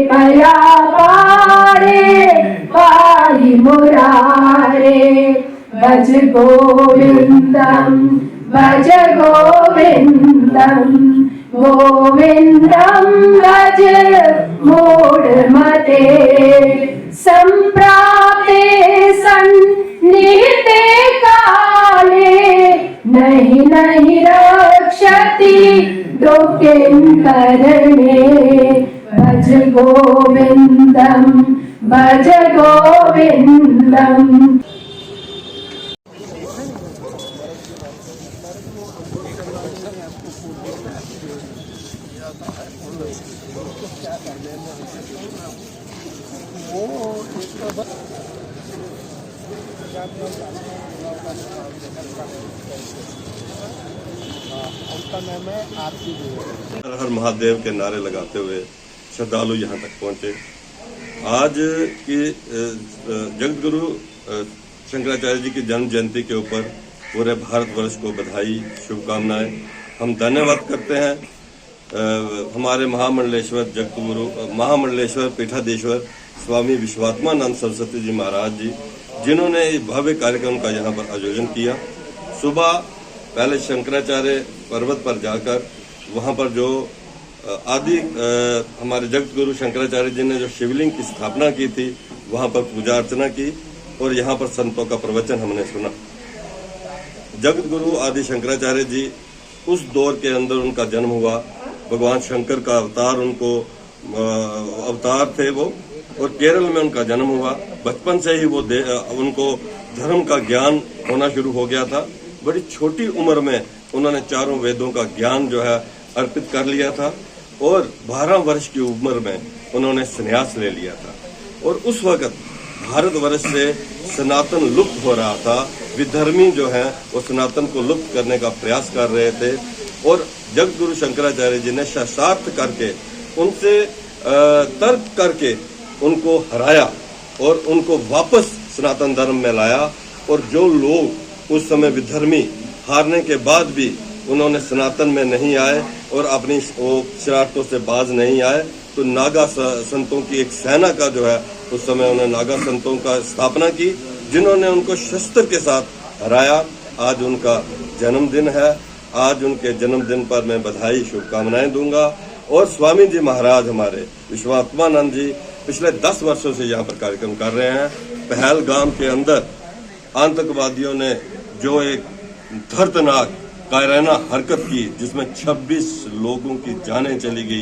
कया पारे पाहि मुरारे। भज गोविंदम भज गोविंदम गोविंदम भज मूढ़मते। संप्राप्ते सन्निहिते काले नहीं नहीं रक्षति दुःखिंकरणे। भज गोविंदम भज गोविंदम। हर हर महादेव के नारे लगाते हुए श्रद्धालु यहाँ तक पहुँचे। आज की जगत गुरु शंकराचार्य जी की जन्म जयंती के ऊपर पूरे भारतवर्ष को बधाई शुभकामनाएं। हम धन्यवाद करते हैं हमारे महामंडलेश्वर जगत गुरु महामंडलेश्वर पीठाधीश्वर स्वामी विश्वात्मानंद सरस्वती जी महाराज जी, जिन्होंने भव्य कार्यक्रम का यहाँ पर आयोजन किया। सुबह पहले शंकराचार्य पर्वत पर जाकर वहाँ पर जो आदि हमारे जगत गुरु शंकराचार्य जी ने जो शिवलिंग की स्थापना की थी, वहाँ पर पूजा अर्चना की और यहाँ पर संतों का प्रवचन हमने सुना। जगत गुरु आदि शंकराचार्य जी उस दौर के अंदर उनका जन्म हुआ। भगवान शंकर का अवतार अवतार थे वो, और केरल में उनका जन्म हुआ। बचपन से ही वो उनको धर्म का ज्ञान होना शुरू हो गया था। बड़ी छोटी उम्र में उन्होंने चारों वेदों का ज्ञान जो है अर्पित कर लिया था और 12 वर्ष की उम्र में उन्होंने संन्यास ले लिया था। और उस वक्त भारतवर्ष से सनातन लुप्त हो रहा था। विधर्मी जो है वो सनातन को लुप्त करने का प्रयास कर रहे थे और जगत गुरु शंकराचार्य जी ने शास्त्रार्थ करके उनसे तर्क करके उनको हराया और उनको वापस सनातन धर्म में लाया। और जो लोग उस समय विधर्मी हारने के बाद भी उन्होंने सनातन में नहीं आए और अपनी शरारतों से बाज नहीं आए, तो नागा संतों की एक सेना का जो है उस समय उन्होंने नागा संतों का स्थापना की, जिन्होंने उनको शस्त्र के साथ हराया। आज उनका जन्मदिन है। आज उनके जन्मदिन पर मैं बधाई शुभकामनाएं दूंगा। और स्वामी जी महाराज हमारे विश्वात्मानंद जी पिछले 10 वर्षों से यहाँ पर कार्यक्रम कर रहे हैं। पहलगाम के अंदर आतंकवादियों ने जो एक दर्दनाक कायराना हरकत की, जिसमें 26 लोगों की जानें चली गई,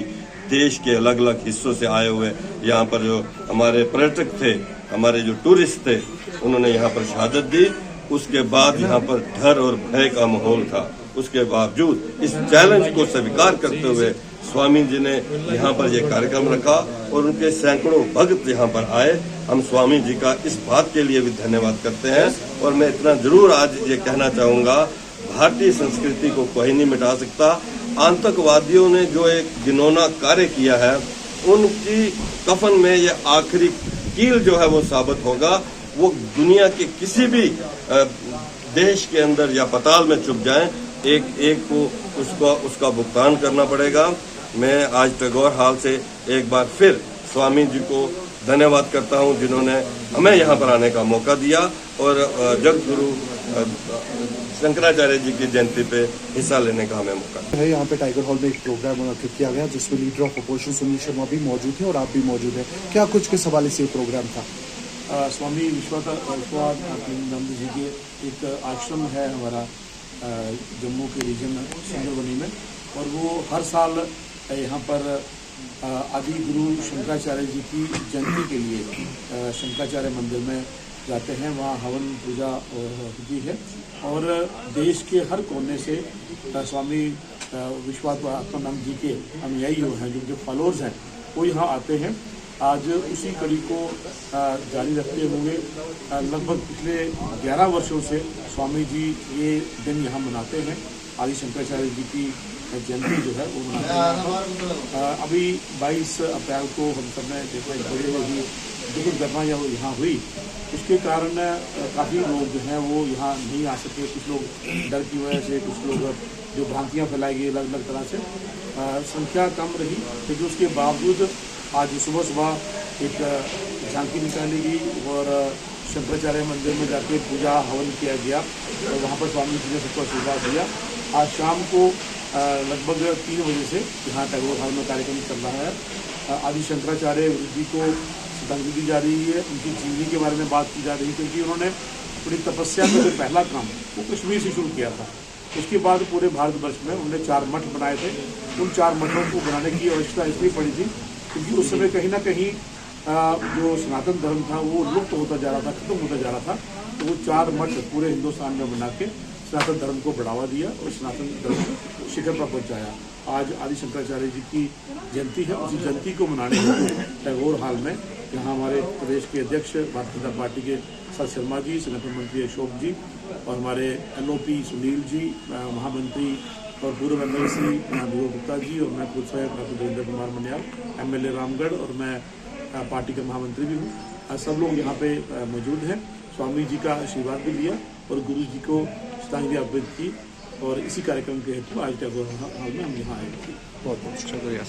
देश के अलग अलग हिस्सों से आए हुए यहाँ पर जो हमारे पर्यटक थे, हमारे जो टूरिस्ट थे, उन्होंने यहाँ पर शहादत दी। उसके बाद यहाँ पर डर और भय का माहौल था। उसके बावजूद इस चैलेंज को स्वीकार करते हुए स्वामी जी ने यहाँ पर यह कार्यक्रम रखा और उनके सैकड़ों भक्त यहाँ पर आए। हम स्वामी जी का इस बात के लिए भी धन्यवाद करते हैं। और मैं इतना जरूर आज ये कहना चाहूँगा, भारतीय संस्कृति को कोई नहीं मिटा सकता। आतंकवादियों ने जो एक घिनौना कार्य किया है, उनकी कफन में ये आखिरी कील जो है वो साबित होगा। वो दुनिया के किसी भी देश के अंदर या पाताल में छुप जाएं, एक को उसका भुगतान करना पड़ेगा। मैं आज टैगोर हॉल से एक बार फिर स्वामी जी को धन्यवाद करता हूं, जिन्होंने हमें यहाँ पर आने का मौका दिया और जगत गुरु शंकराचार्य जी की जयंती पे हिस्सा लेने का हमें मौका है। यहाँ पे टाइगर हॉल में एक प्रोग्राम मुनक्किद किया गया, जिसमें leader of opposition Sunil Sharma भी मौजूद है और आप भी मौजूद हैं। क्या कुछ के सवाल से प्रोग्राम था? स्वामी विश्वानंद जी के एक आश्रम है हमारा जम्मू के रीजन सुंदरबनी में, और वो हर साल यहाँ पर आदि गुरु शंकराचार्य जी की जयंती के लिए शंकराचार्य मंदिर में जाते हैं। वहाँ हवन पूजा होती है और देश के हर कोने से स्वामी विश्वात्मानंद जी के अनुयायी हैं, जो फॉलोअर्स हैं, वो यहाँ आते हैं। आज उसी कड़ी को जारी रखते हुए लगभग पिछले 11 वर्षों से स्वामी जी ये दिन यहाँ मनाते हैं। आदि शंकराचार्य जी की जयंती जो है वो मनाते हैं। अभी 22 अप्रैल को हम सब ने देखा बड़ी बड़ी दुखद घटना जब यहाँ हुई, उसके कारण काफ़ी लोग जो हैं वो यहाँ नहीं आ सके। कुछ लोग डर की वजह से, कुछ लोग जो भ्रांतियाँ फैलाई गई अलग अलग तरह से, संख्या कम रही, लेकिन उसके बावजूद आज सुबह सुबह एक झांकी निकाली गई और शंकराचार्य मंदिर में जाके पूजा हवन किया गया और वहाँ पर स्वामी जी ने सबको आशीर्वाद दिया। आज शाम को लगभग 3 बजे से यहाँ टैगोर हॉल में कार्यक्रम चल रहा है। आदि शंकराचार्य गुरु जी को श्रद्धांजलि दी जा रही है, उनकी जीवनी के बारे में बात की जा रही है, क्योंकि उन्होंने अपनी तपस्या का जो पहला काम वो कश्मीर से शुरू किया था। उसके बाद पूरे भारतवर्ष में उन्होंने 4 मठ बनाए थे। उन 4 मठों को बनाने की आवश्यकता इसलिए पड़ी थी क्योंकि उस समय कहीं ना कहीं जो सनातन धर्म था वो लुप्त होता जा रहा था, खत्म होता जा रहा था। तो वो 4 मठ पूरे हिंदुस्तान में बना के सनातन धर्म को बढ़ावा दिया और सनातन धर्म को शिखर पर पहुँचाया। आज आदि शंकराचार्य जी की जयंती है, उसी जयंती को मनाने टैगोर हॉल में यहाँ हमारे प्रदेश के अध्यक्ष भारतीय जनता पार्टी के सर शर्मा जी, संगठन मंत्री अशोक जी और हमारे LOP सुनील जी, महामंत्री और पूर्व MLC विवेक गुप्ता जी और मैं खुद स्वयं डॉक्टर देवेंद्र कुमार मनियाल, MLA रामगढ़ और मैं पार्टी का महामंत्री भी हूँ। सब लोग यहाँ पे मौजूद हैं। स्वामी जी का आशीर्वाद भी लिया और गुरु जी को श्रद्धांजलि अर्पित की और इसी कार्यक्रम के हेतु आज टैगोर हॉल में हम यहाँ आए। बहुत बहुत शुक्रिया।